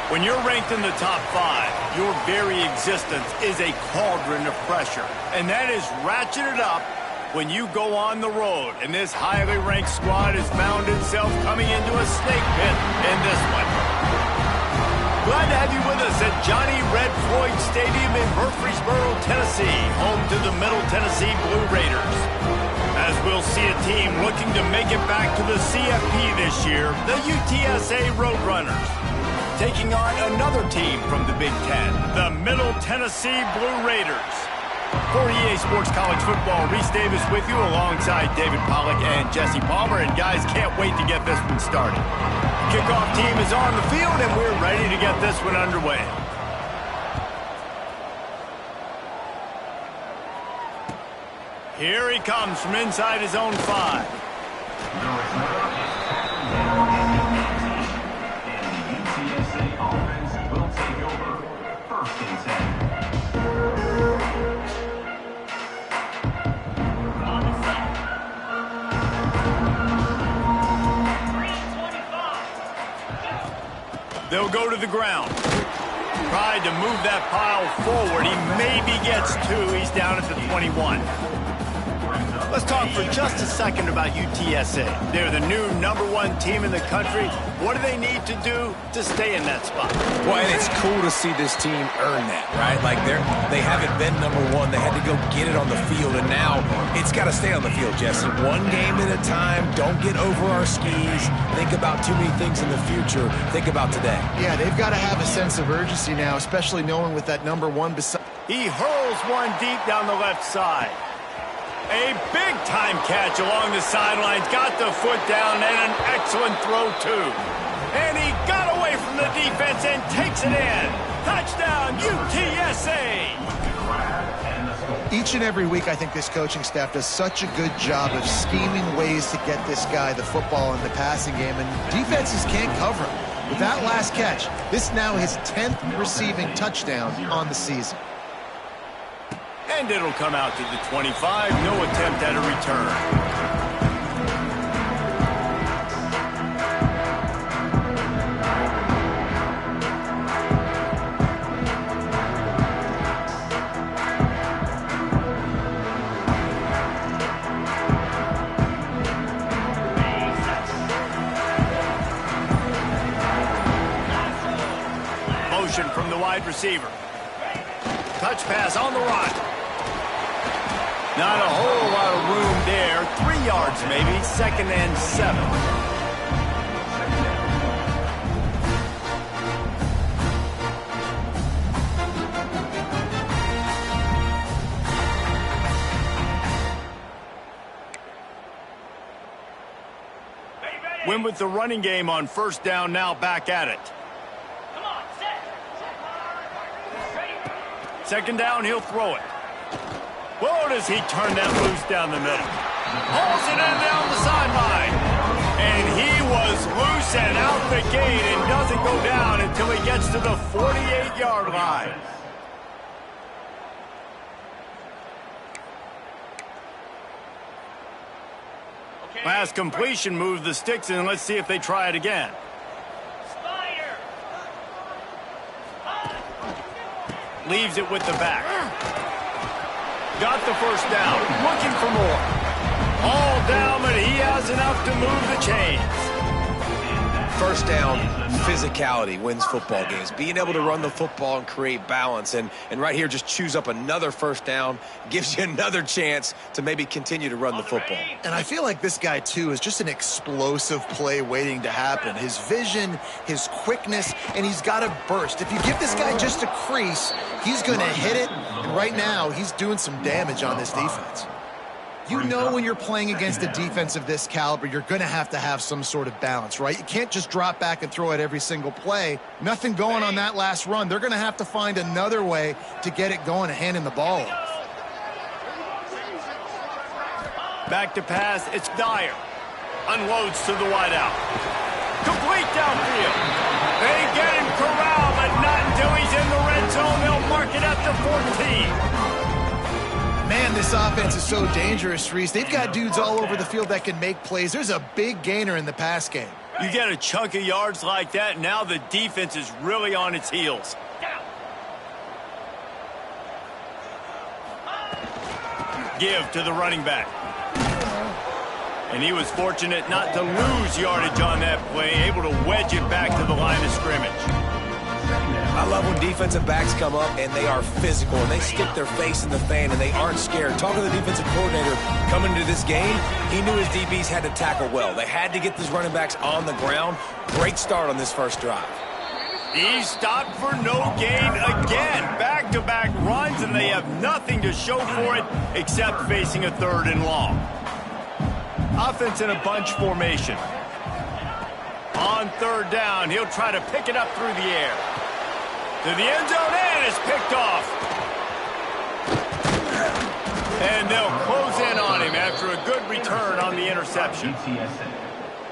When you're ranked in the top 5, your very existence is a cauldron of pressure. And that is ratcheted up when you go on the road. And this highly ranked squad has found itself coming into a snake pit in this one. Glad to have you with us at Johnny Red Floyd Stadium in Murfreesboro, Tennessee, home to the Middle Tennessee Blue Raiders. As we'll see a team looking to make it back to the CFP this year, the UTSA Roadrunners, taking on another team from the Big Ten, the Middle Tennessee Blue Raiders. For EA Sports College Football, Reese Davis with you alongside David Pollack and Jesse Palmer. And guys, can't wait to get this one started. Kickoff team is on the field, and we're ready to get this one underway. Here he comes from inside his own 5. They'll go to the ground. Tried to move that pile forward. He maybe gets 2. He's down at the 21. Let's talk for just a second about UTSA. They're the new #1 team in the country. What do they need to do to stay in that spot? Well, and it's cool to see this team earn that, right? Like they haven't been #1. They had to go get it on the field, and now it's got to stay on the field, Jesse. One game at a time. Don't get over our skis. Think about too many things in the future. Think about today. Yeah, they've got to have a sense of urgency now, especially knowing with that #1 beside. He hurls one deep down the left side. A big-time catch along the sidelines. Got the foot down, and an excellent throw, too. And he got away from the defense and takes it in. Touchdown, UTSA! Each and every week, I think this coaching staff does such a good job of scheming ways to get this guy the football in the passing game, and defenses can't cover him. With that last catch, this is now his 10th receiving touchdown on the season. And it'll come out to the 25. No attempt at a return. Motion from the wide receiver. Touch pass on the run. Not a whole lot of room there. 3 yards maybe. 2nd and 7. Win with the running game on 1st down, now back at it. 2nd down, he'll throw it. Whoa, does he turn that loose down the middle. Hauls it in down the sideline. And he was loose and out the gate and doesn't go down until he gets to the 48-yard line. Pass completion, move the sticks, and let's see if they try it again. Leaves it with the back. Got the 1st down. Looking for more. All down, but he has enough to move the chains. 1st down, physicality wins football games. Being able to run the football and create balance. And right here, just choose up another 1st down. Gives you another chance to maybe continue to run the football. And I feel like this guy, too, is just an explosive play waiting to happen. His vision, his quickness, and he's got a burst. If you give this guy just a crease, he's going to hit it. And right now, he's doing some damage on this defense. You know when you're playing against a defense of this caliber, you're going to have some sort of balance, right? You can't just drop back and throw it every single play. Nothing going on that last run. They're going to have to find another way to get it going and handing the ball off. Back to pass, it's Dyer. Unloads to the wideout. Complete downfield. They get him corralled, but not until he's in the red zone. They'll mark it at the 14. Man, this offense is so dangerous, Reese. They've got dudes all over the field that can make plays. There's a big gainer in the pass game. You get a chunk of yards like that, now the defense is really on its heels. Give to the running back. And he was fortunate not to lose yardage on that play, able to wedge it back to the line of scrimmage. I love when defensive backs come up and they are physical and they stick their face in the fan and they aren't scared. Talking to the defensive coordinator coming into this game, he knew his DBs had to tackle well. They had to get these running backs on the ground. Great start on this first drive. He stopped for no gain again. Back-to-back runs, and they have nothing to show for it except facing a 3rd and long. Offense in a bunch formation. On 3rd down, he'll try to pick it up through the air. To the end zone, and it's picked off. And they'll close in on him after a good return on the interception.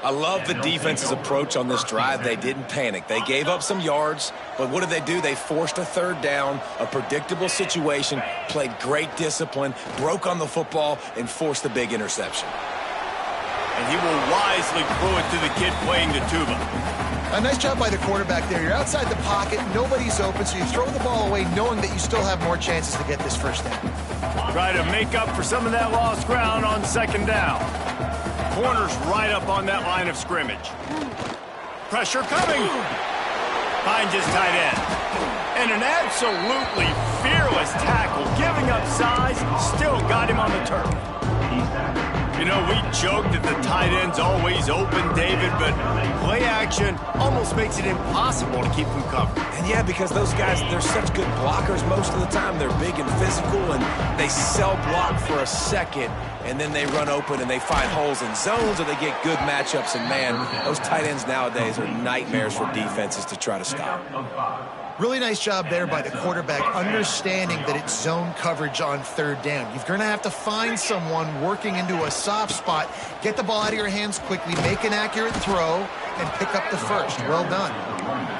I love the defense's approach on this drive. They didn't panic. They gave up some yards, but what did they do? They forced a 3rd down, a predictable situation, played great discipline, broke on the football, and forced the big interception. And he will wisely throw it to the kid playing the tuba. A nice job by the quarterback there. You're outside the pocket, nobody's open, so you throw the ball away knowing that you still have more chances to get this 1st down. Try to make up for some of that lost ground on 2nd down. Corner's right up on that line of scrimmage. Pressure coming. Finds his tight end. And an absolutely fearless tackle, giving up size, still got him on the turf. You know, we joke that the tight end's always open, David, but play action almost makes it impossible to keep them covered. And yeah, because those guys, they're such good blockers most of the time. They're big and physical, and they sell block for a second, and then they run open and they find holes in zones, or they get good matchups. And man, those tight ends nowadays are nightmares for defenses to try to stop. Really nice job there by the quarterback, understanding that it's zone coverage on 3rd down. You're going to have to find someone working into a soft spot, get the ball out of your hands quickly, make an accurate throw, and pick up the 1st. Well done.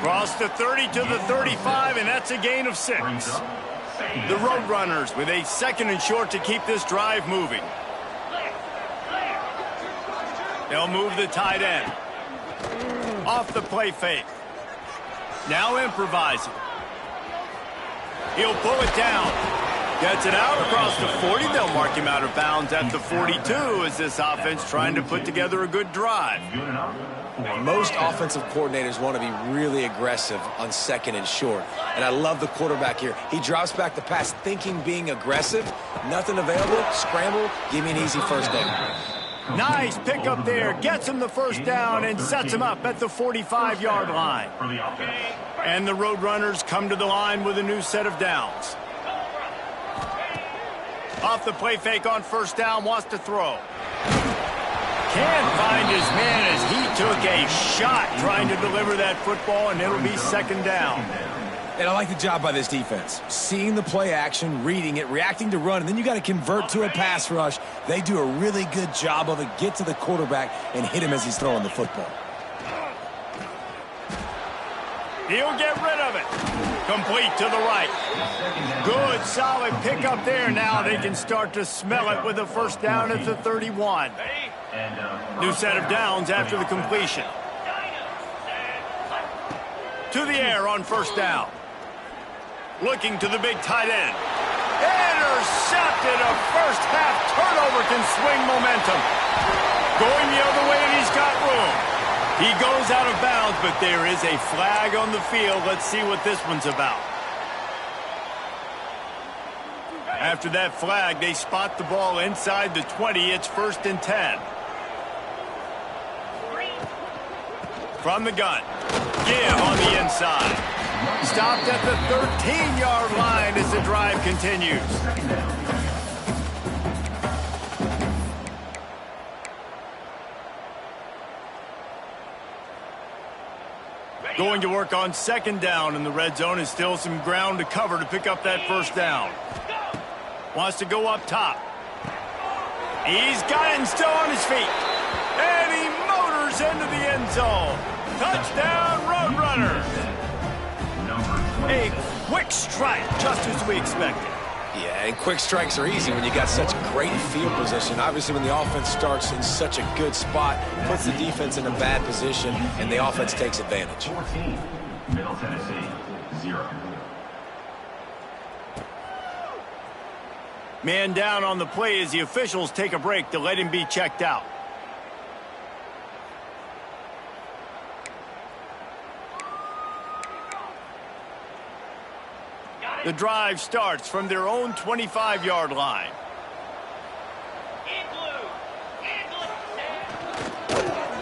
Cross the 30 to the 35, and that's a gain of 6. The Roadrunners with a 2nd and short to keep this drive moving. They'll move the tight end. Off the play fake. Now improvising. He'll pull it down. Gets it out across the 40. They'll mark him out of bounds at the 42 as this offense trying to put together a good drive. Most offensive coordinators want to be really aggressive on 2nd and short. And I love the quarterback here. He drops back the pass thinking being aggressive. Nothing available. Scramble. Give me an easy 1st down. Nice pickup there. Gets him the 1st down and sets him up at the 45-yard line. And the Roadrunners come to the line with a new set of downs. Off the play fake on 1st down, wants to throw. Can't find his man as he took a shot trying to deliver that football, and it'll be 2nd down. And I like the job by this defense. Seeing the play action, reading it, reacting to run, and then you got to convert to a pass rush. They do a really good job of it. Get to the quarterback and hit him as he's throwing the football. He'll get rid of it. Complete to the right. Good, solid pickup there. Now they can start to smell it with a 1st down at the 31. New set of downs after the completion. To the air on 1st down. Looking to the big tight end. Intercepted. A 1st half turnover can swing momentum. Going the other way, and he's got room. He goes out of bounds, but there is a flag on the field. Let's see what this one's about. After that flag, they spot the ball inside the 20. It's 1st and 10. From the gun. Give on the inside. Stopped at the 13-yard line as the drive continues. Going to work on 2nd down in the red zone, and still some ground to cover to pick up that 1st down. Wants to go up top. He's got it and still on his feet. And he motors into the end zone. Touchdown, Roadrunners. A quick strike, just as we expected. Yeah, and quick strikes are easy when you got such great field position. Obviously, when the offense starts in such a good spot, puts the defense in a bad position, and the offense takes advantage. 14, Middle Tennessee, 0. Man down on the play as the officials take a break to let him be checked out. The drive starts from their own 25-yard line.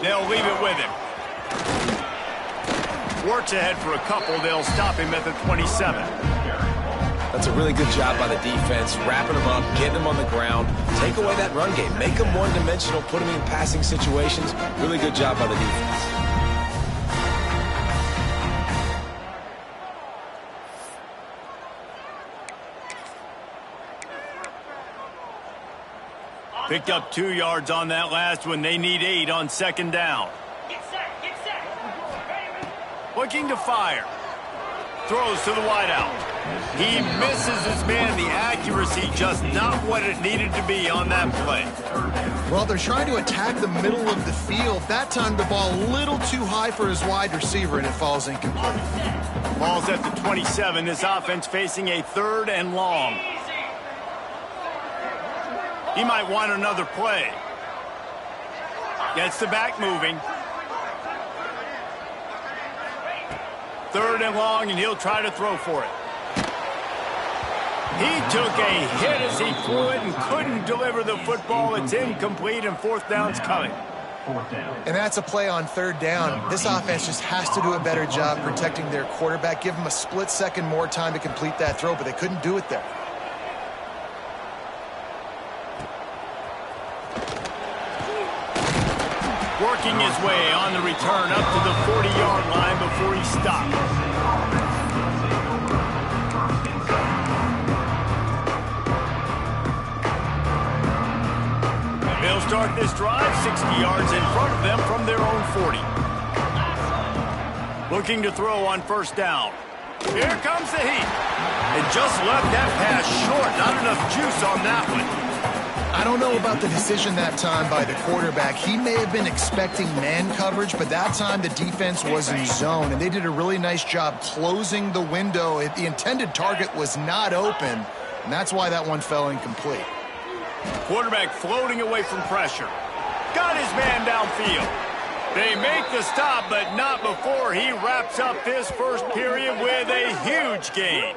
They'll leave it with him. Works ahead for a couple. They'll stop him at the 27. That's a really good job by the defense, wrapping him up, getting him on the ground. Take away that run game. Make him one-dimensional, put him in passing situations. Really good job by the defense. Picked up 2 yards on that last one. They need 8 on second down. Get set, get set. Looking to fire. Throws to the wideout. He misses his man. The accuracy just not what it needed to be on that play. Well, they're trying to attack the middle of the field. That time the ball a little too high for his wide receiver, and it falls incomplete. Ball's at the 27. This offense facing a 3rd and long. He might want another play. Gets the back moving. 3rd and long, and he'll try to throw for it. He took a hit as he threw it and couldn't deliver the football. It's incomplete, and 4th down's coming. And that's a play on 3rd down. This offense just has to do a better job protecting their quarterback. Give him a split second more time to complete that throw, but they couldn't do it there. Working his way on the return up to the 40-yard line before he stopped. They'll start this drive 60 yards in front of them from their own 40. Looking to throw on 1st down. Here comes the heat. And just left that pass short. Not enough juice on that one. I don't know about the decision that time by the quarterback. He may have been expecting man coverage, but that time the defense was in zone, and they did a really nice job closing the window. The intended target was not open, and that's why that one fell incomplete. Quarterback floating away from pressure. Got his man downfield. They make the stop, but not before he wraps up this first period with a huge gain.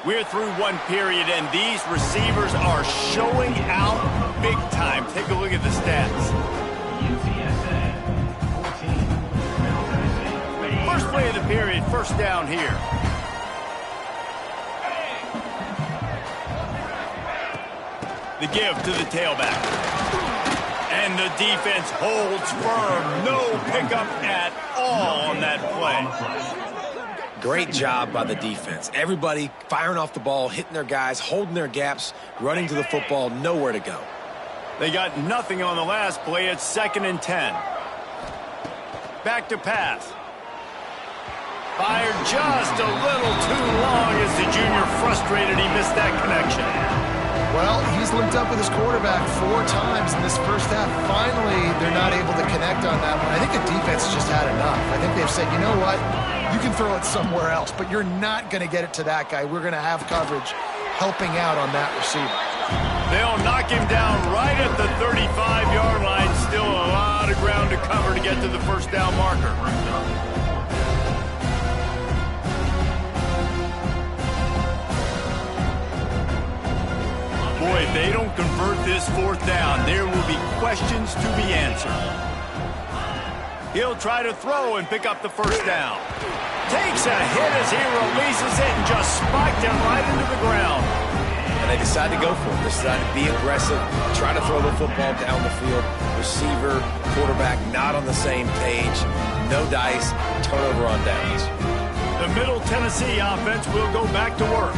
We're through one period, and these receivers are showing out big time. Take a look at the stats. First play of the period, 1st down here. The give to the tailback. And the defense holds firm. No pickup at all on that play. Great job by the defense. Everybody firing off the ball, hitting their guys, holding their gaps, running to the football, nowhere to go. They got nothing on the last play. It's 2nd and 10. Back to pass. Fired just a little too long as the junior frustrated. He missed that connection. Well, he's linked up with his quarterback 4 times in this first half. Finally, they're not able to connect on that one. I think the defense just had enough. I think they've said, you know what? You can throw it somewhere else, but you're not going to get it to that guy. We're going to have coverage helping out on that receiver. They'll knock him down right at the 35-yard line. Still a lot of ground to cover to get to the 1st down marker. Boy, if they don't convert this 4th down, there will be questions to be answered. He'll try to throw and pick up the 1st down. Takes a hit as he releases it and just spiked him right into the ground. And they decide to go for it. They decide to be aggressive, try to throw the football down the field. Receiver, quarterback not on the same page. No dice, turnover on downs. The Middle Tennessee offense will go back to work.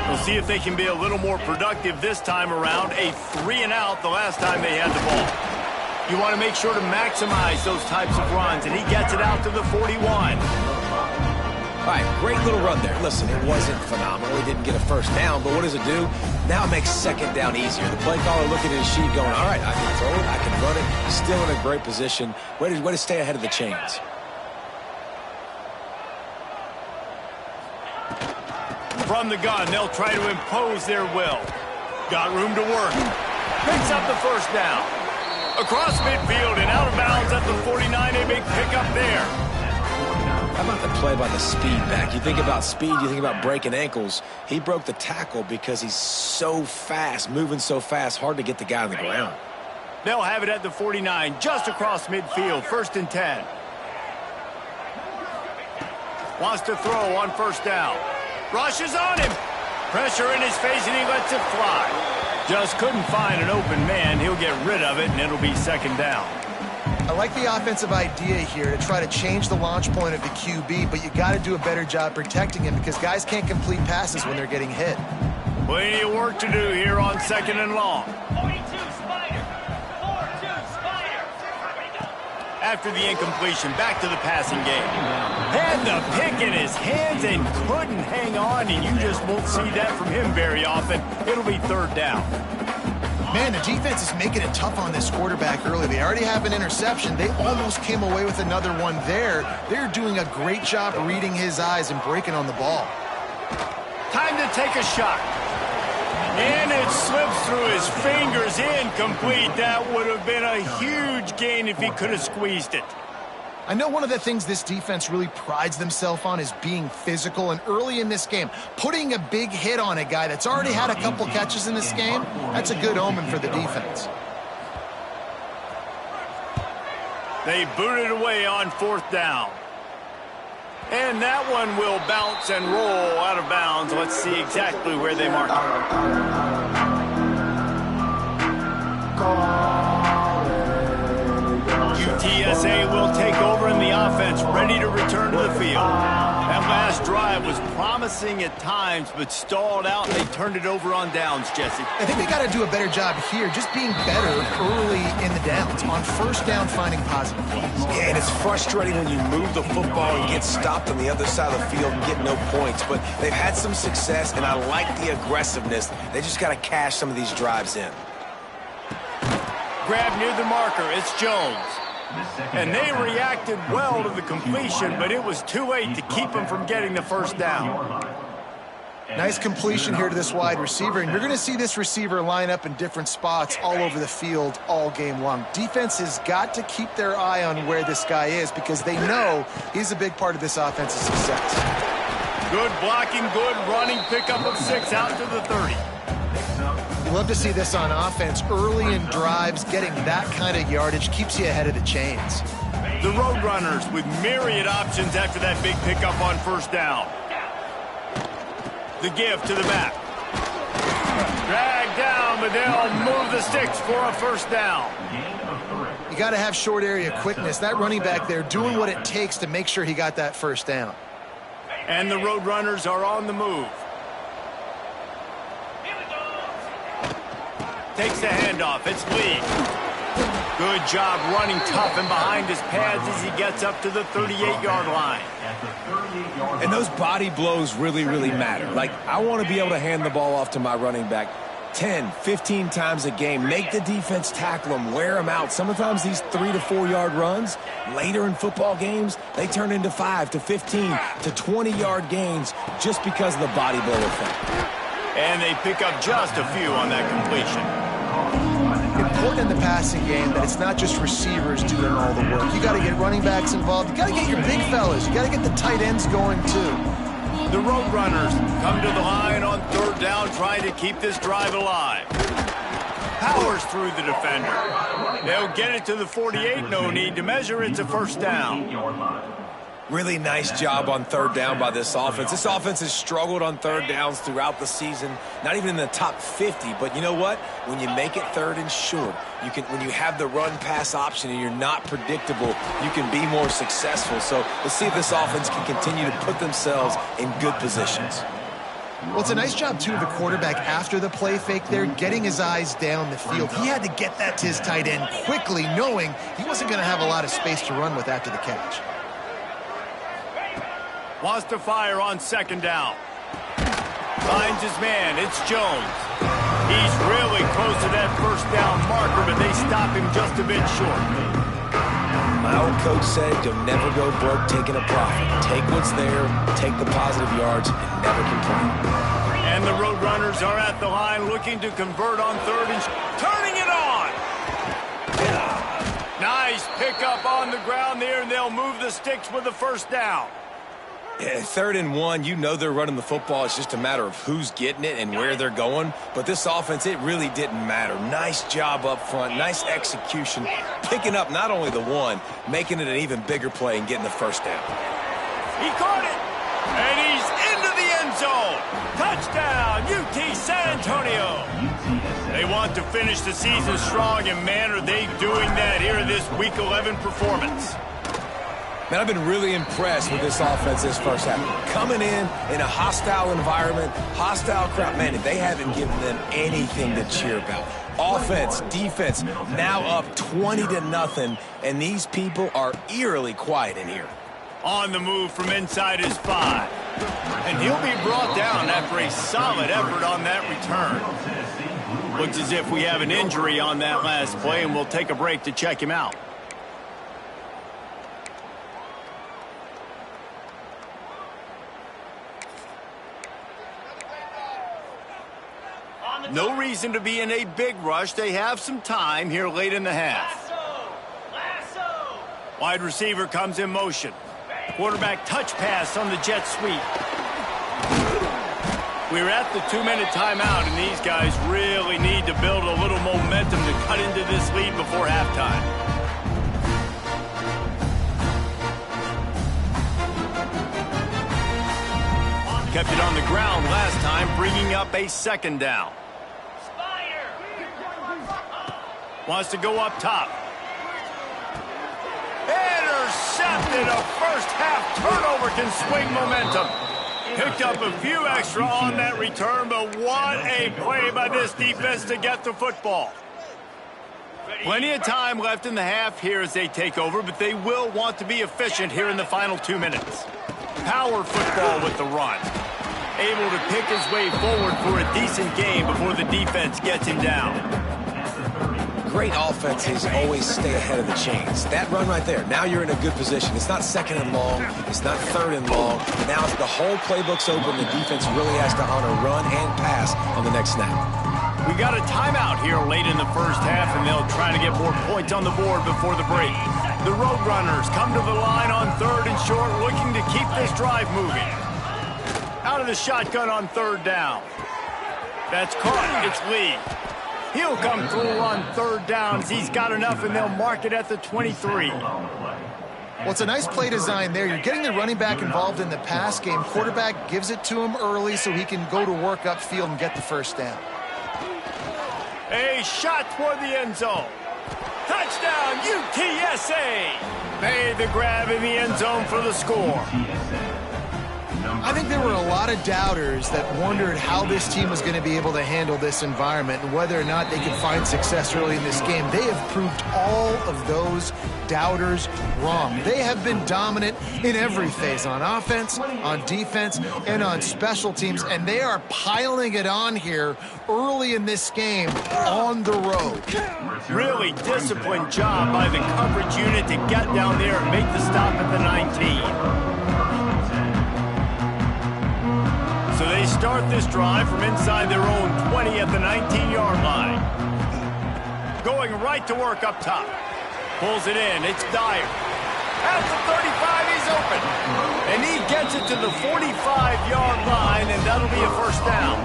We'll see if they can be a little more productive this time around. A 3-and-out the last time they had the ball. You want to make sure to maximize those types of runs, and he gets it out to the 41. All right, great little run there. Listen, it wasn't phenomenal. He didn't get a first down, but what does it do? Now it makes second down easier. The play caller looking at his sheet going, all right, I can throw it, I can run it. Still in a great position. Way to stay ahead of the chains. From the gun, they'll try to impose their will. Got room to work. Picks up the first down. Across midfield and out of bounds at the 49. A big pickup there. How about the play by the speed back? You think about speed, you think about breaking ankles. He broke the tackle because he's so fast, moving so fast, hard to get the guy on the ground. They'll have it at the 49, just across midfield, 1st and 10. Wants to throw on first down. Rushes on him. Pressure in his face, and he lets it fly. Just couldn't find an open man. He'll get rid of it, and it'll be second down. I like the offensive idea here to try to change the launch point of the QB, but you got to do a better job protecting him because guys can't complete passes when they're getting hit. Plenty of work to do here on 2nd and long. 42 Spider. 4-2 Spider. After the incompletion, back to the passing game. Had the pick in his hands and couldn't hang on, and you just won't see that from him very often. It'll be 3rd down. Man, the defense is making it tough on this quarterback early. They already have an interception. They almost came away with another one there. They're doing a great job reading his eyes and breaking on the ball. Time to take a shot. And it slips through his fingers, incomplete. That would have been a huge gain if he could have squeezed it. I know one of the things this defense really prides themselves on is being physical, and early in this game, putting a big hit on a guy that's already had a couple catches in this game, that's a good omen for the defense. They boot it away on 4th down. And that one will bounce and roll out of bounds. Let's see exactly where they mark UTSA will take over in the offense, ready to return to the field. That last drive was promising at times, but stalled out, and they turned it over on downs, Jesse. I think they got to do a better job here, just being better early in the downs. On first down, finding positive plays. Yeah, and it's frustrating when you move the football and get stopped on the other side of the field and get no points. But they've had some success, and I like the aggressiveness. They just got to cash some of these drives in. Grab near the marker. It's Jones. And they reacted well to the completion, but it was too late to keep them from getting the first down. Nice completion here to this wide receiver, and you're going to see this receiver line up in different spots all over the field all game long. Defense has got to keep their eye on where this guy is because they know he's a big part of this offense's success. Good blocking, good running, pickup of 6 out to the 30. You love to see this on offense. Early in drives, getting that kind of yardage keeps you ahead of the chains. The Roadrunners with myriad options after that big pickup on first down. The give to the back. Drag down, but they'll move the sticks for a first down. You got to have short area quickness. That running back there doing what it takes to make sure he got that first down. And the Roadrunners are on the move. Takes the handoff. It's Lee. Good job running tough and behind his pads as he gets up to the 38-yard line. And those body blows really, really matter. Like, I want to be able to hand the ball off to my running back 10, 15 times a game. Make the defense tackle them, wear them out. Sometimes these 3 to 4 yard runs, later in football games, they turn into 5 to 15 to 20-yard gains just because of the body blow effect. And they pick up just a few on that completion. Important in the passing game that it's not just receivers doing all the work. You got to get running backs involved. You got to get your big fellas. You got to get the tight ends going too. The Roadrunners come to the line on third down, trying to keep this drive alive. Powers through the defender. They'll get it to the 48. No need to measure. It's a first down. Really nice job on third down by this offense. This offense has struggled on third downs throughout the season, not even in the top 50. But you know what? When you make it third and short, you can. When you have the run-pass option and you're not predictable, you can be more successful. So let's see if this offense can continue to put themselves in good positions. Well, it's a nice job, too, of the quarterback after the play fake there, getting his eyes down the field. He had to get that to his tight end quickly, knowing he wasn't going to have a lot of space to run with after the catch. Wants to fire on second down. Finds his man. It's Jones. He's really close to that first down marker, but they stop him just a bit short. My old coach said you'll never go broke taking a profit. Take what's there, take the positive yards, and never complain. And the Roadrunners are at the line looking to convert on third and turning it on. Nice pickup on the ground there, and they'll move the sticks with the first down. Yeah, 3rd and 1, you know they're running the football. It's just a matter of who's getting it and where they're going. But this offense, it really didn't matter. Nice job up front, nice execution. Picking up not only the one, making it an even bigger play and getting the first down. He caught it, and he's into the end zone. Touchdown, UT San Antonio. They want to finish the season strong, and man, are they doing that here in this Week 11 performance. Man, I've been really impressed with this offense this first half. Coming in a hostile environment, hostile crowd, man, they haven't given them anything to cheer about. Offense, defense, now up 20-0, and these people are eerily quiet in here. On the move from inside his 5. And he'll be brought down after a solid effort on that return. Looks as if we have an injury on that last play, and we'll take a break to check him out. No reason to be in a big rush. They have some time here late in the half. Lasso! Wide receiver comes in motion. Quarterback touch pass on the jet sweep. We're at the 2-minute timeout, and these guys really need to build a little momentum to cut into this lead before halftime. Kept it on the ground last time, bringing up a second down. Wants to go up top. Intercepted. A first half turnover can swing momentum. Picked up a few extra on that return, but what a play by this defense to get the football. Plenty of time left in the half here as they take over, but they will want to be efficient here in the final 2 minutes. Power football with the run. Able to pick his way forward for a decent game before the defense gets him down. Great offenses always stay ahead of the chains. That run right there, now you're in a good position. It's not 2nd and long. It's not 3rd and long. Now the whole playbook's open. The defense really has to honor run and pass on the next snap. We got a timeout here late in the first half, and they'll try to get more points on the board before the break. The Roadrunners come to the line on 3rd and short, looking to keep this drive moving. Out of the shotgun on 3rd down. That's caught. It's Lee. He'll come through on 3rd downs. He's got enough, and they'll mark it at the 23. Well, it's a nice play design there. You're getting the running back involved in the pass game. Quarterback gives it to him early so he can go to work upfield and get the first down. A shot toward the end zone. Touchdown, UTSA. Made the grab in the end zone for the score. I think there were a lot of doubters that wondered how this team was going to be able to handle this environment and whether or not they could find success early in this game. They have proved all of those doubters wrong. They have been dominant in every phase, on offense, on defense, and on special teams, and they are piling it on here early in this game on the road. Really disciplined job by the coverage unit to get down there and make the stop at the 19. So they start this drive from inside their own 20 at the 19-yard line. Going right to work up top. Pulls it in. It's Dyer. At the 35, he's open. And he gets it to the 45-yard line, and that'll be a first down.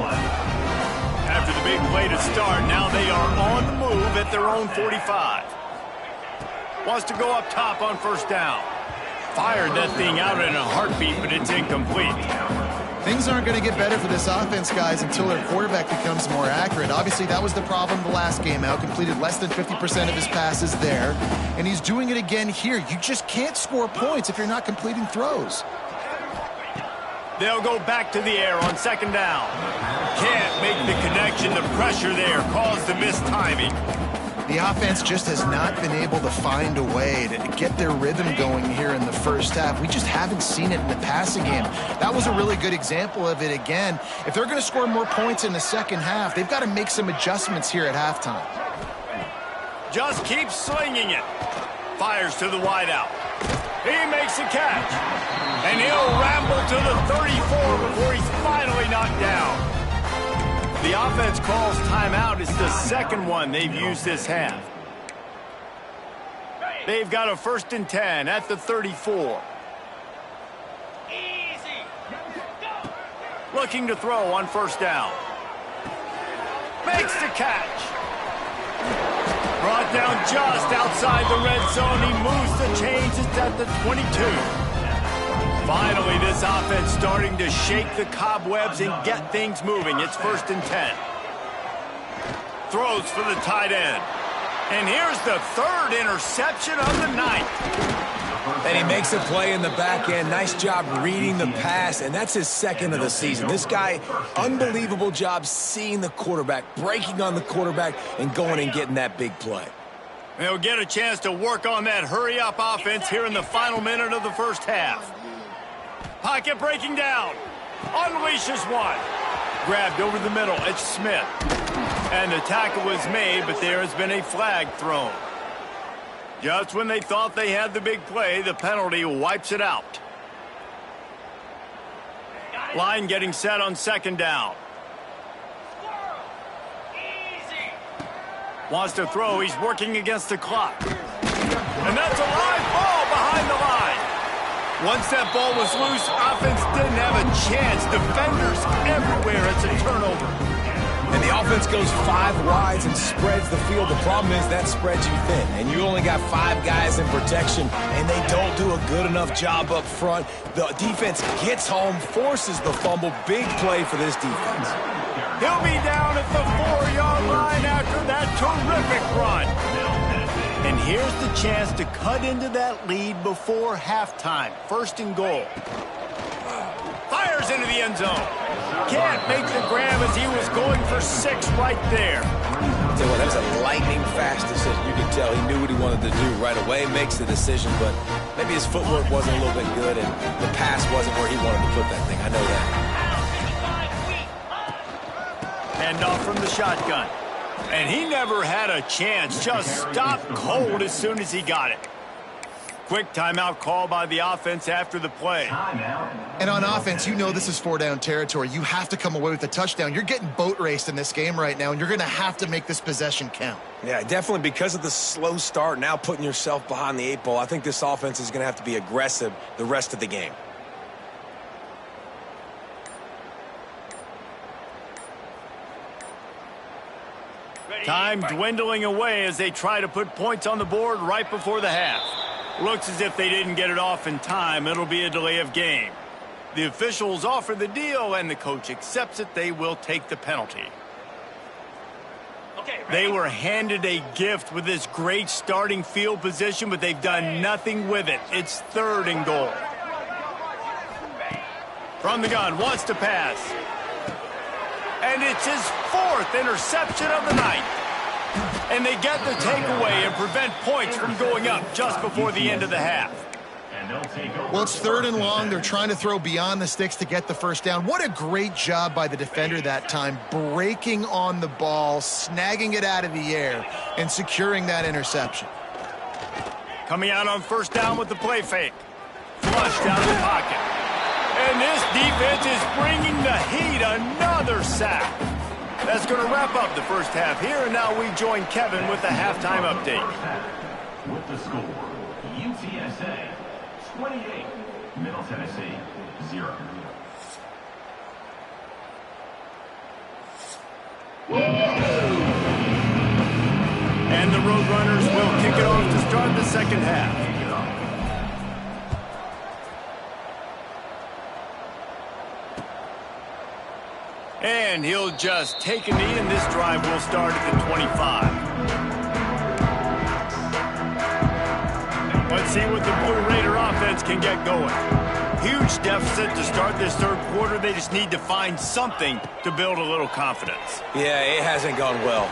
After the big play to start, now they are on the move at their own 45. Wants to go up top on first down. Fired that thing out in a heartbeat, but it's incomplete. Things aren't going to get better for this offense, guys, until their quarterback becomes more accurate. Obviously, that was the problem the last game out. Completed less than 50% of his passes there, and he's doing it again here. You just can't score points if you're not completing throws. They'll go back to the air on second down. Can't make the connection. The pressure there caused the missed timing. The offense just has not been able to find a way to get their rhythm going here in the first half. We just haven't seen it in the passing game. That was a really good example of it again. If they're going to score more points in the second half, they've got to make some adjustments here at halftime. Just keeps slinging it. Fires to the wideout. He makes a catch. And he'll ramble to the 34 before he's finally knocked down. The offense calls timeout. It's the second one they've used this half. They've got a 1st and 10 at the 34. Easy. Looking to throw on 1st down. Makes the catch. Brought down just outside the red zone. He moves the chains. It's at the 22. Finally, this offense starting to shake the cobwebs and get things moving. It's 1st and 10. Throws for the tight end. And here's the 3rd interception of the night. And he makes a play in the back end. Nice job reading the pass, and that's his 2nd of the season. This guy, unbelievable job seeing the quarterback, breaking on the quarterback, and going and getting that big play. They'll get a chance to work on that hurry-up offense here in the final minute of the first half. Pocket breaking down. Unleashes one. Grabbed over the middle. It's Smith. And the tackle was made, but there has been a flag thrown. Just when they thought they had the big play, the penalty wipes it out. Line getting set on 2nd down. Easy. Wants to throw. He's working against the clock. And that's a live ball behind the line. Once that ball was loose, offense didn't have a chance. Defenders everywhere. It's a turnover. And the offense goes 5 wides and spreads the field. The problem is that spreads you thin, and you only got 5 guys in protection, and they don't do a good enough job up front. The defense gets home, forces the fumble. Big play for this defense. He'll be down at the 4-yard line after that terrific run. And here's the chance to cut into that lead before halftime. 1st and goal. Fires into the end zone. Can't make the grab as he was going for 6 right there. Tell you what, that was a lightning fast decision. You can tell he knew what he wanted to do right away, makes the decision, but maybe his footwork wasn't a little bit good and the pass wasn't where he wanted to put that thing. I know that. Hand off from the shotgun. And he never had a chance. Just stopped cold as soon as he got it. Quick timeout call by the offense after the play. And on offense, you know this is 4-down territory. You have to come away with a touchdown. You're getting boat raced in this game right now, and you're going to have to make this possession count. Yeah, definitely because of the slow start, now putting yourself behind the 8 ball, I think this offense is going to have to be aggressive the rest of the game. Time dwindling away as they try to put points on the board right before the half. Looks as if they didn't get it off in time. It'll be a delay of game. The officials offer the deal, and the coach accepts it. They will take the penalty. They were handed a gift with this great starting field position, but they've done nothing with it. It's 3rd and goal. From the gun, wants to pass. And it's his 4th interception of the night. And they get the takeaway and prevent points from going up just before the end of the half. Well, it's 3rd and long. They're trying to throw beyond the sticks to get the 1st down. What a great job by the defender that time, breaking on the ball, snagging it out of the air, and securing that interception. Coming out on 1st down with the play fake. Flushed out of the pocket. And this defense is bringing the heat. Another sack. That's going to wrap up the first half here, and now we join Kevin with the halftime update. With the score, UTSA 28, Middle Tennessee 0. And the Roadrunners will kick it off to start the second half. And he'll just take a knee, and this drive will start at the 25. Let's see what the Blue Raider offense can get going. Huge deficit to start this third quarter. They just need to find something to build a little confidence. Yeah, it hasn't gone well.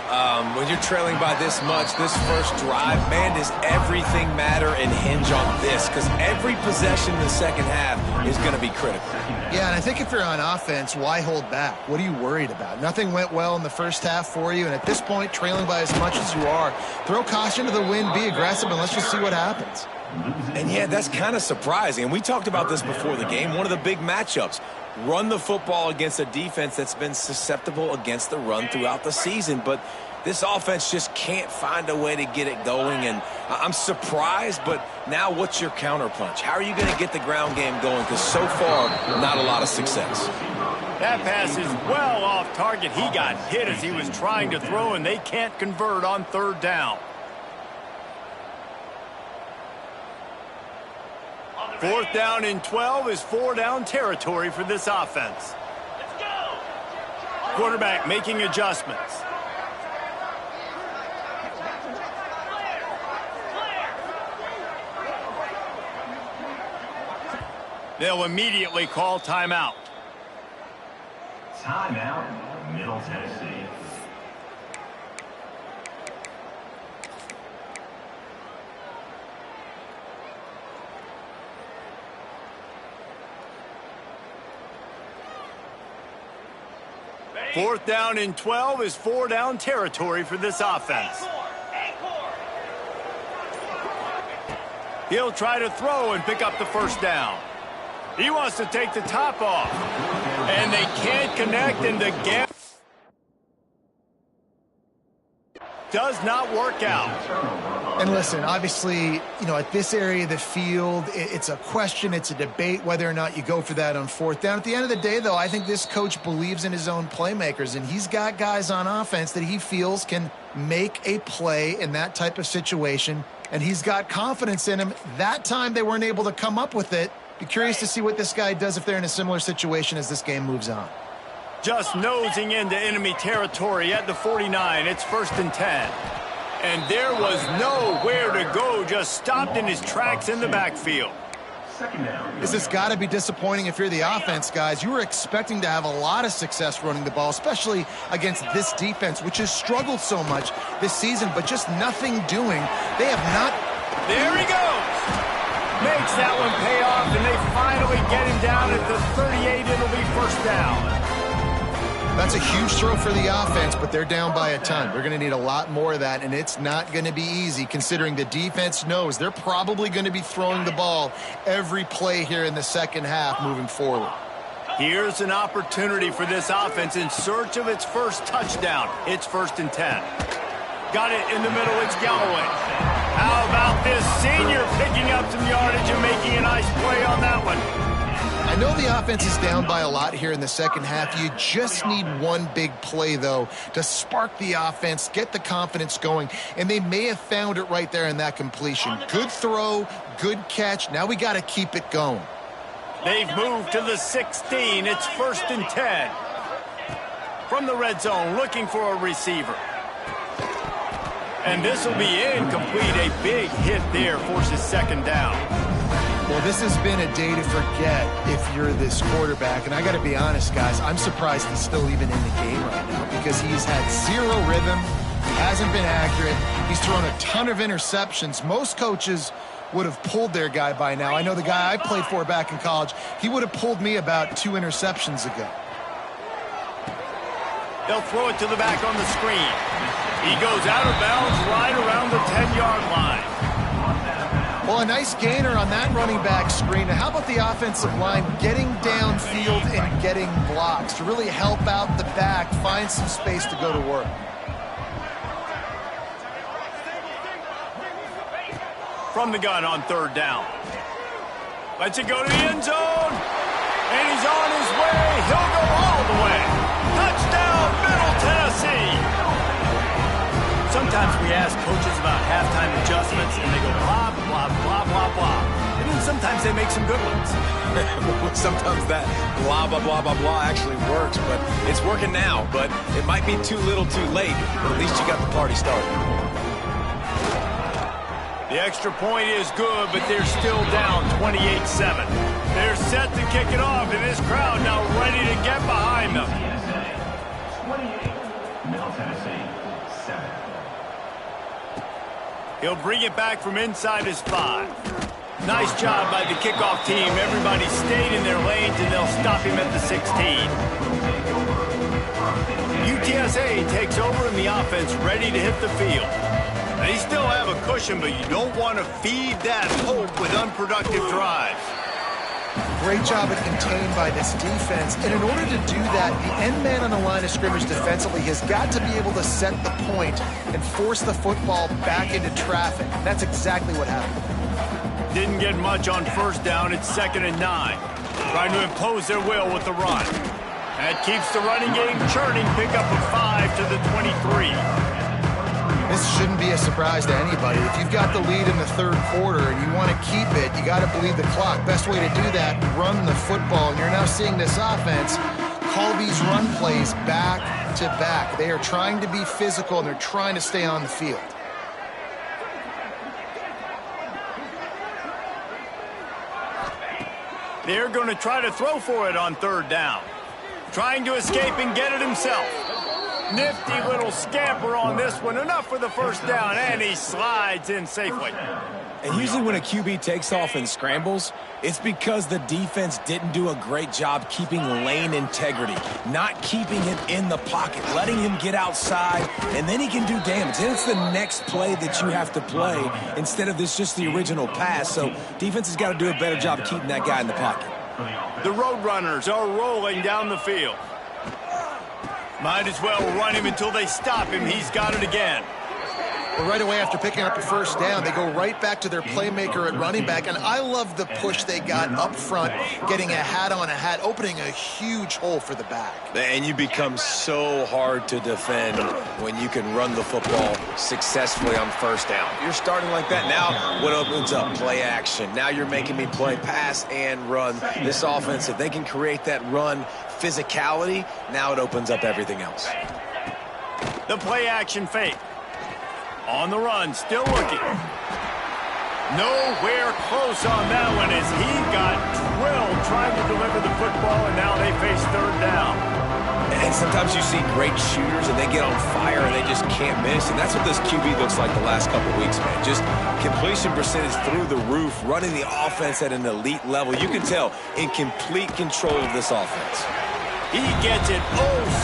When you're trailing by this much, this first drive, man, does everything matter and hinge on this? Because every possession in the second half is going to be critical. Yeah, and I think if you're on offense, why hold back? What are you worried about? Nothing went well in the first half for you, and at this point, trailing by as much as you are, throw caution to the wind, be aggressive, and let's just see what happens. And yeah, that's kind of surprising. And we talked about this before the game. One of the big matchups. Run the football against a defense that's been susceptible against the run throughout the season. But this offense just can't find a way to get it going. And I'm surprised, but now what's your counterpunch? How are you going to get the ground game going? Because so far, not a lot of success. That pass is well off target. He got hit as he was trying to throw, and they can't convert on third down. Fourth down and 12 is four-down territory for this offense. Let's go. Quarterback making adjustments. They'll immediately call timeout. Timeout, Middle Tennessee. Fourth down and 12 is four-down territory for this offense. He'll try to throw and pick up the first down. He wants to take the top off. And they can't connect, and the gap does not work out. And listen, obviously, at this area of the field, it's a question, it's a debate whether or not you go for that on fourth down. At the end of the day, though, I think this coach believes in his own playmakers, and he's got guys on offense that he feels can make a play in that type of situation, and he's got confidence in him. That time they weren't able to come up with it. Be curious to see what this guy does if they're in a similar situation as this game moves on. Just nosing into enemy territory at the 49. It's first and 10. And there was nowhere to go, just stopped in his tracks in the backfield. This has got to be disappointing if you're the offense, guys. You were expecting to have a lot of success running the ball, especially against this defense, which has struggled so much this season, but just nothing doing. They have not. There he goes. Makes that one pay off, and they finally get him down at the 38. It'll be first down. That's a huge throw for the offense, but they're down by a ton. They're going to need a lot more of that, and it's not going to be easy considering the defense knows they're probably going to be throwing the ball every play here in the second half moving forward. Here's an opportunity for this offense in search of its first touchdown. It's first and 10. Got it in the middle. It's Galloway. How about this senior picking up some yardage and making a nice play on that one? I know the offense is down by a lot here in the second half. You just need one big play, though, to spark the offense, get the confidence going, and they may have found it right there in that completion. Good throw, good catch. Now we got to keep it going. They've moved to the 16. It's first and 10. From the red zone, looking for a receiver. And this will be incomplete. A big hit there forces second down. Well, this has been a day to forget if you're this quarterback. And I got to be honest, guys, I'm surprised he's still even in the game right now because he's had zero rhythm. He hasn't been accurate. He's thrown a ton of interceptions. Most coaches would have pulled their guy by now. I know the guy I played for back in college, he would have pulled me about 2 interceptions ago. They'll throw it to the back on the screen. He goes out of bounds right around the 10-yard line. Well, a nice gainer on that running back screen. Now, how about the offensive line getting downfield and getting blocks to really help out the back, find some space to go to work? From the gun on third down. Lets it go to the end zone. And he's on his way. He'll go all the way. Touchdown, Middle Tennessee. Sometimes we ask coaches about halftime adjustments, and they go blah, blah, blah, blah, blah. And then sometimes they make some good ones. Sometimes that blah, blah, blah, blah, blah actually works, but it's working now. But it might be too little too late, but at least you got the party started. The extra point is good, but they're still down 28-7. They're set to kick it off, and this crowd now ready to get behind them. 28, Middle Tennessee, 7. He'll bring it back from inside his 5. Nice job by the kickoff team. Everybody stayed in their lanes, and they'll stop him at the 16. UTSA takes over in the offense, ready to hit the field. They still have a cushion, but you don't want to feed that hope with unproductive drives. Great job of contained by this defense. And in order to do that, the end man on the line of scrimmage defensively has got to be able to set the point and force the football back into traffic. That's exactly what happened. Didn't get much on first down. It's 2nd and 9. Trying to impose their will with the run. That keeps the running game churning. Pick up a 5 to the 23. This shouldn't be a surprise to anybody. If you've got the lead in the 3rd quarter and you want to keep it, you got to bleed the clock. Best way to do that, run the football. And you're now seeing this offense call these run plays back to back. They are trying to be physical, and they're trying to stay on the field. They're going to try to throw for it on 3rd down. Trying to escape and get it himself. Nifty little scamper on this one. Enough for the first down, and he slides in safely. And usually when a QB takes off and scrambles, it's because the defense didn't do a great job keeping lane integrity, not keeping him in the pocket, letting him get outside, and then he can do damage. Then it's the next play that you have to play instead of this just the original pass. So defense has got to do a better job keeping that guy in the pocket. The Roadrunners are rolling down the field. Might as well run him until they stop him. He's got it again. Well, right away after picking up a first down, they go right back to their playmaker at running back. And I love the push they got up front, getting a hat on a hat, opening a huge hole for the back. And you become so hard to defend when you can run the football successfully on first down. You're starting like that. Now what opens up? Play action. Now you're making me play pass and run. This offense, if they can create that run physicality, now it opens up everything else. The play action fake. On the run, still looking. Nowhere close on that one as he got drilled trying to deliver the football, and now they face 3rd down. And sometimes you see great shooters and they get on fire and they just can't miss. And that's what this QB looks like the last couple of weeks, man. Just completion percentage through the roof, running the offense at an elite level. You can tell in complete control of this offense. He gets it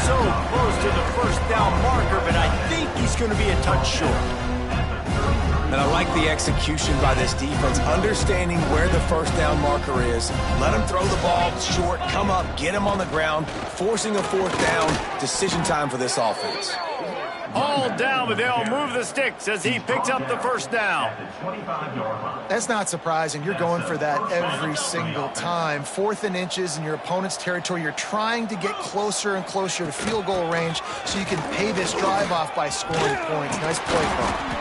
so close to the first down marker, but I think he's going to be a touch short. And I like the execution by this defense, understanding where the first down marker is. Let him throw the ball short, come up, get him on the ground, forcing a 4th down. Decision time for this offense. All down, but they'll move the sticks as he picks up the first down. That's not surprising. You're going for that every single time. 4th and inches in your opponent's territory. You're trying to get closer and closer to field goal range so you can pay this drive off by scoring points. Nice play call.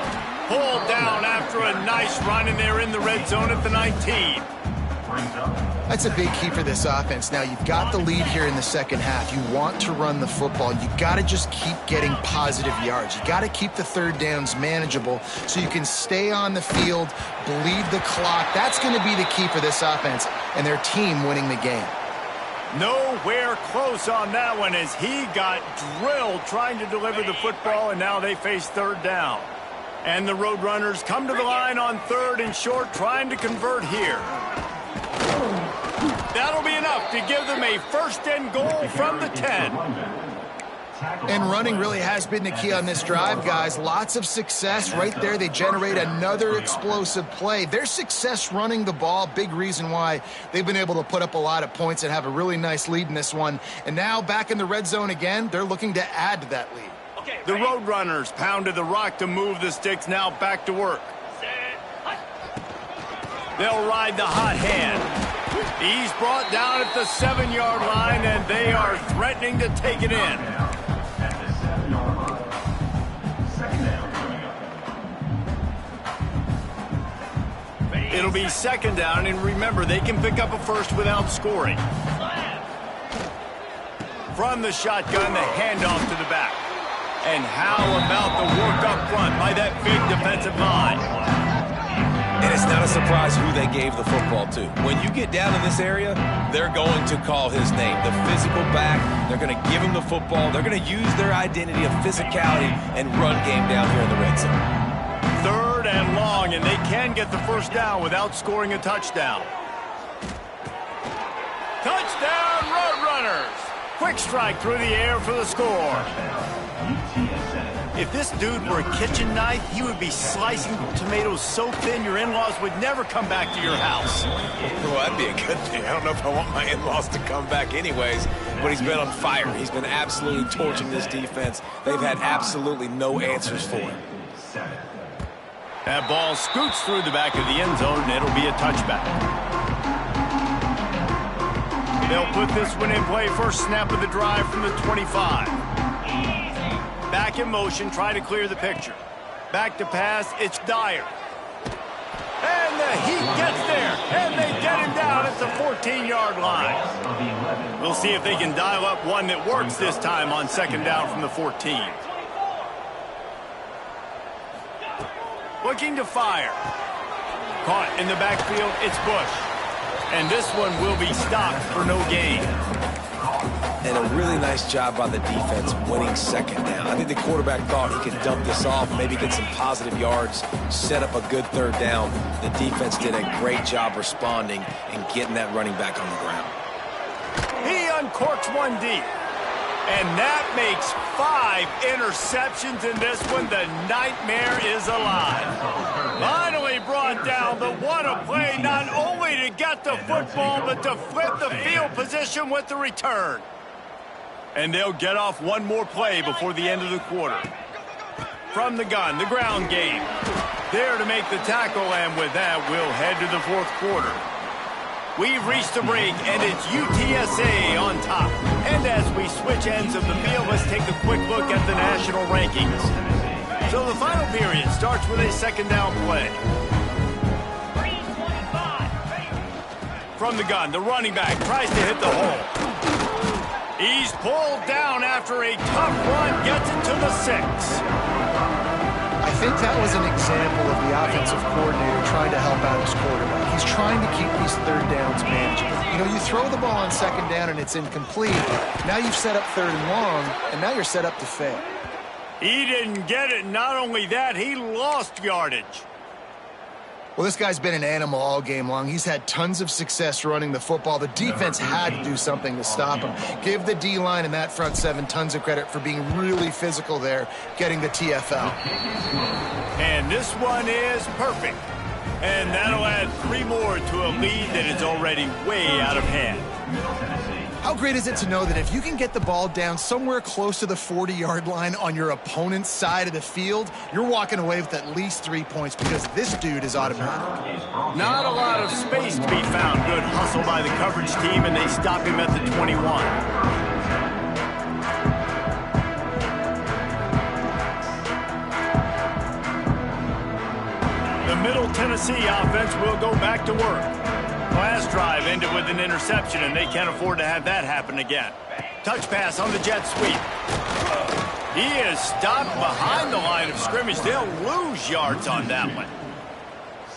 Pulled down after a nice run, and they're in the red zone at the 19. That's a big key for this offense. Now, you've got the lead here in the second half. You want to run the football. You got to just keep getting positive yards. You got to keep the 3rd downs manageable so you can stay on the field, bleed the clock. That's going to be the key for this offense and their team winning the game. Nowhere close on that one as he got drilled trying to deliver the football, and now they face 3rd down. And the Roadrunners come to the line on 3rd and short, trying to convert here. That'll be enough to give them a 1st and goal from the 10. And running really has been the key on this drive, guys. Lots of success right there. They generate another explosive play. Their success running the ball, big reason why they've been able to put up a lot of points and have a really nice lead in this one. And now back in the red zone again, they're looking to add to that lead. The Roadrunners pounded the rock to move the sticks, now back to work. They'll ride the hot hand. He's brought down at the 7-yard line, and they are threatening to take it in. It'll be 2nd down, and remember, they can pick up a first without scoring. From the shotgun, the handoff to the back. And how about the work up front by that big defensive line? Not a surprise who they gave the football to. When you get down in this area, they're going to call his name. The physical back, they're going to give him the football. They're going to use their identity of physicality and run game down here in the red zone. 3rd and long, and they can get the first down without scoring a touchdown. Touchdown, Roadrunners! Quick strike through the air for the score. If this dude were a kitchen knife, he would be slicing tomatoes so thin your in-laws would never come back to your house. Well, that'd be a good thing. I don't know if I want my in-laws to come back anyways, but he's been on fire. He's been absolutely torching this defense. They've had absolutely no answers for him. That ball scoots through the back of the end zone, and it'll be a touchback. They'll put this one in play. First snap of the drive from the 25. Back in motion, try to clear the picture. Back to pass, it's Dyer. And the Heat gets there, and they get him down at the 14-yard line. We'll see if they can dial up one that works this time on 2nd down from the 14. Looking to fire. Caught in the backfield, it's Bush. And this one will be stopped for no gain. And a really nice job by the defense winning 2nd down. I think the quarterback thought he could dump this off, maybe get some positive yards, set up a good 3rd down. The defense did a great job responding and getting that running back on the ground. He uncorks one deep. And that makes 5 interceptions in this one. The nightmare is alive. Finally brought down, but what a play, not only to get the football, but to flip the field position with the return. And they'll get off one more play before the end of the quarter. From the gun, the ground game. There to make the tackle, and with that, we'll head to the 4th quarter. We've reached the break, and it's UTSA on top. And as we switch ends of the field, let's take a quick look at the national rankings. So the final period starts with a 2nd down play. From the gun, the running back tries to hit the hole. He's pulled down after a tough run, gets it to the 6. I think that was an example of the offensive coordinator trying to help out his quarterback. He's trying to keep these 3rd downs manageable. You know, you throw the ball on 2nd down and it's incomplete. Now you've set up 3rd and long, and now you're set up to fail. He didn't get it. Not only that, he lost yardage. Well, this guy's been an animal all game long. He's had tons of success running the football. The defense had to do something to stop him. Give the D-line and that front 7 tons of credit for being really physical there, getting the TFL. And this one is perfect. And that'll add 3 more to a lead that is already way out of hand. How great is it to know that if you can get the ball down somewhere close to the 40-yard line on your opponent's side of the field, you're walking away with at least 3 points because this dude is automatic. Not a lot of space to be found. Good hustle by the coverage team, and they stop him at the 21. The Middle Tennessee offense will go back to work. Last drive ended with an interception, and they can't afford to have that happen again. Touch pass on the jet sweep. He is stopped behind the line of scrimmage. They'll lose yards on that one.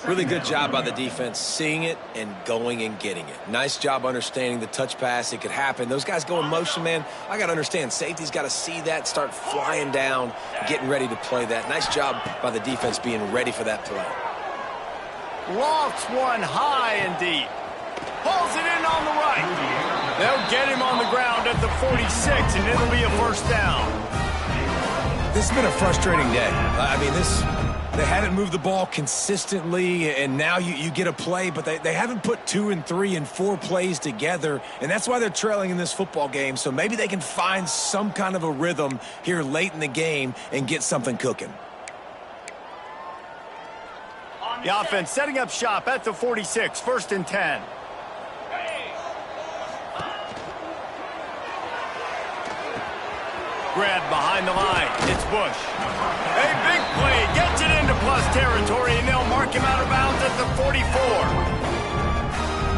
Really good job by the defense seeing it and going and getting it. Nice job understanding the touch pass. It could happen. Those guys go in motion, man. I got to understand. Safety's got to see that, start flying down, getting ready to play that. Nice job by the defense being ready for that play. Lofts one high and deep. Pulls it in on the right. They'll get him on the ground at the 46, and it'll be a 1st down. This has been a frustrating day. I mean, they haven't moved the ball consistently, and now you get a play, but they haven't put 2 and 3 and 4 plays together, and that's why they're trailing in this football game. So maybe they can find some kind of a rhythm here late in the game and get something cooking. The offense setting up shop at the 46, 1st and 10. Grab behind the line. It's Bush. A big play. Gets it into plus territory, and they'll mark him out of bounds at the 44.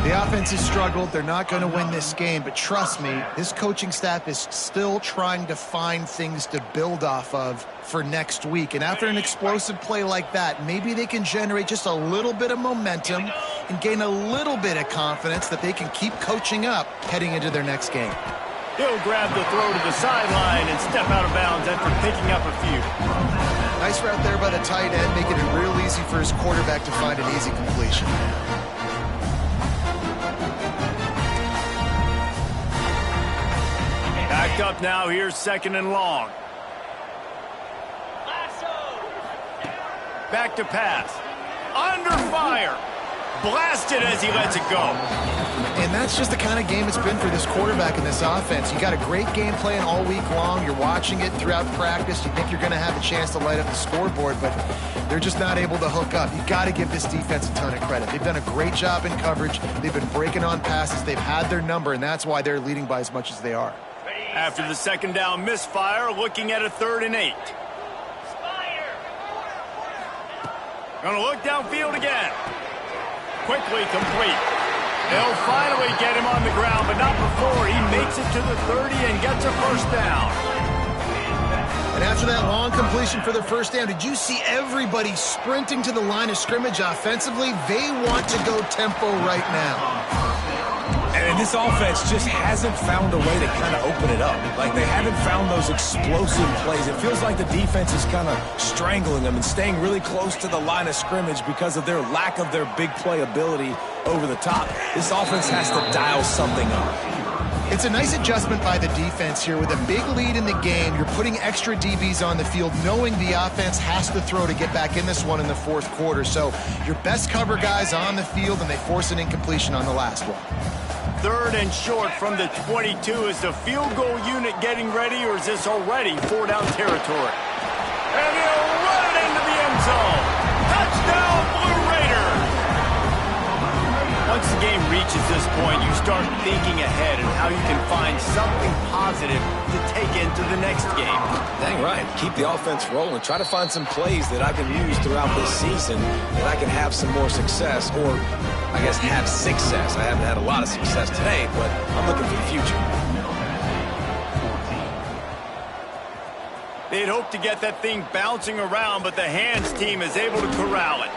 The offense has struggled. They're not going to win this game, but trust me, this coaching staff is still trying to find things to build off of for next week. And after an explosive play like that, maybe they can generate just a little bit of momentum and gain a little bit of confidence that they can keep coaching up heading into their next game. He'll grab the throw to the sideline and step out of bounds after picking up a few. Nice route there by the tight end, making it real easy for his quarterback to find an easy completion. Backed up now, here's 2nd and long. Back to pass. Under fire. Blasted as he lets it go. And that's just the kind of game it's been for this quarterback in this offense. You got a great game plan all week long. You're watching it throughout practice. You think you're going to have a chance to light up the scoreboard, but they're just not able to hook up. You got to give this defense a ton of credit. They've done a great job in coverage. They've been breaking on passes. They've had their number, and that's why they're leading by as much as they are. After the 2nd down misfire, looking at a 3rd and 8. Gonna look downfield again. Quickly complete. They'll finally get him on the ground, but not before he makes it to the 30 and gets a 1st down. And after that long completion for the 1st down, did you see everybody sprinting to the line of scrimmage offensively? They want to go tempo right now. And this offense just hasn't found a way to kind of open it up. Like, they haven't found those explosive plays. It feels like the defense is kind of strangling them and staying really close to the line of scrimmage because of their lack of their big play ability over the top. This offense has to dial something up. It's a nice adjustment by the defense here. With a big lead in the game, you're putting extra DBs on the field, knowing the offense has to throw to get back in this one in the 4th quarter. So your best cover guys on the field, and they force an incompletion on the last one. 3rd and short from the 22. Is the field goal unit getting ready, or is this already 4-down territory? And he'll run it into the end zone. Touchdown, Blue Raiders! Once the game reaches this point, you start thinking ahead and how you can find something positive to take into the next game. Dang right. Keep the offense rolling. Try to find some plays that I can use throughout this season that I can have some more success, or I guess have success. I haven't had a lot of success today, but I'm looking for the future. They'd hope to get that thing bouncing around, but the hands team is able to corral it.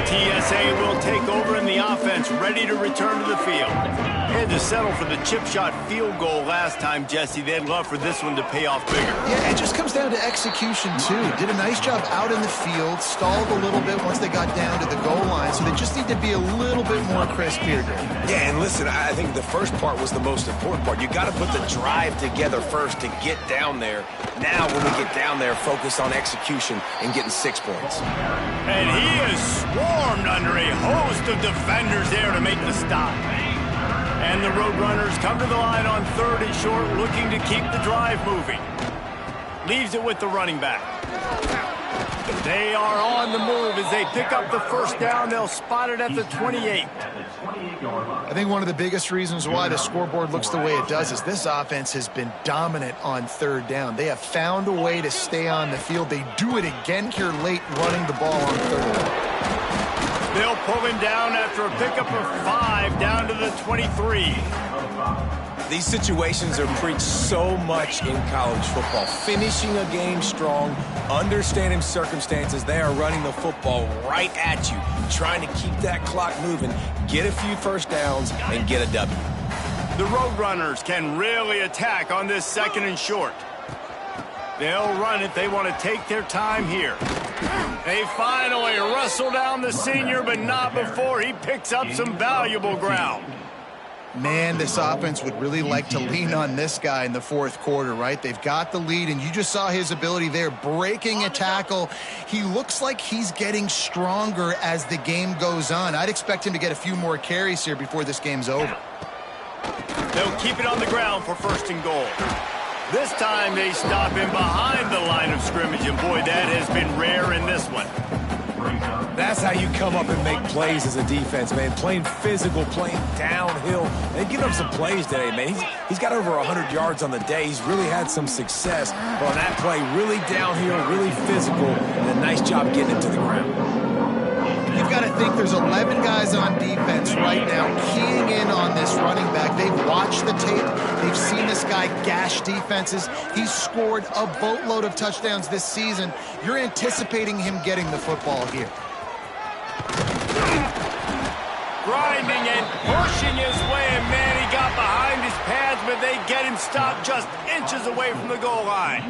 TSA will take over in the offense, ready to return to the field. They had to settle for the chip shot field goal last time, Jesse. They'd love for this one to pay off bigger. Yeah, it just comes down to execution, too. Did a nice job out in the field, stalled a little bit once they got down to the goal line, so they just need to be a little bit more crisp here. Yeah, and listen, I think the first part was the most important part. You got to put the drive together first to get down there. Now, when we get down there, focus on execution and getting 6 points. And he is swarmed under a host of defenders there to make the stop. And the Roadrunners come to the line on 3rd and short, looking to keep the drive moving. Leaves it with the running back. They are on the move as they pick up the 1st down. They'll spot it at the 28. I think one of the biggest reasons why the scoreboard looks the way it does is this offense has been dominant on 3rd down. They have found a way to stay on the field. They do it again here late, running the ball on 3rd down. They'll pull him down after a pickup of 5 down to the 23. These situations are preached so much in college football. Finishing a game strong, understanding circumstances. They are running the football right at you, trying to keep that clock moving, get a few 1st downs, and get a W. The Roadrunners can really attack on this 2nd and short. They'll run it. They want to take their time here. They finally wrestle down the senior, but not before he picks up some valuable ground. Man, this offense would really like to lean on this guy in the 4th quarter, right? They've got the lead, and you just saw his ability there, breaking a tackle. He looks like he's getting stronger as the game goes on. I'd expect him to get a few more carries here before this game's over. They'll keep it on the ground for 1st and goal. This time they stop him behind the line of scrimmage, and boy, that has been rare in this one. That's how you come up and make plays as a defense, man. Playing physical, playing downhill. They've given up some plays today, man. He's got over 100 yards on the day. He's really had some success. But on that play, really downhill, really physical, and a nice job getting it to the ground. You've got to think there's 11 guys on defense right now keying in on this running back. They've watched the tape. They've seen this guy gash defenses. He's scored a boatload of touchdowns this season. You're anticipating him getting the football here. Grinding and pushing his way, and man, he got behind his pads, but they get him stopped just inches away from the goal line.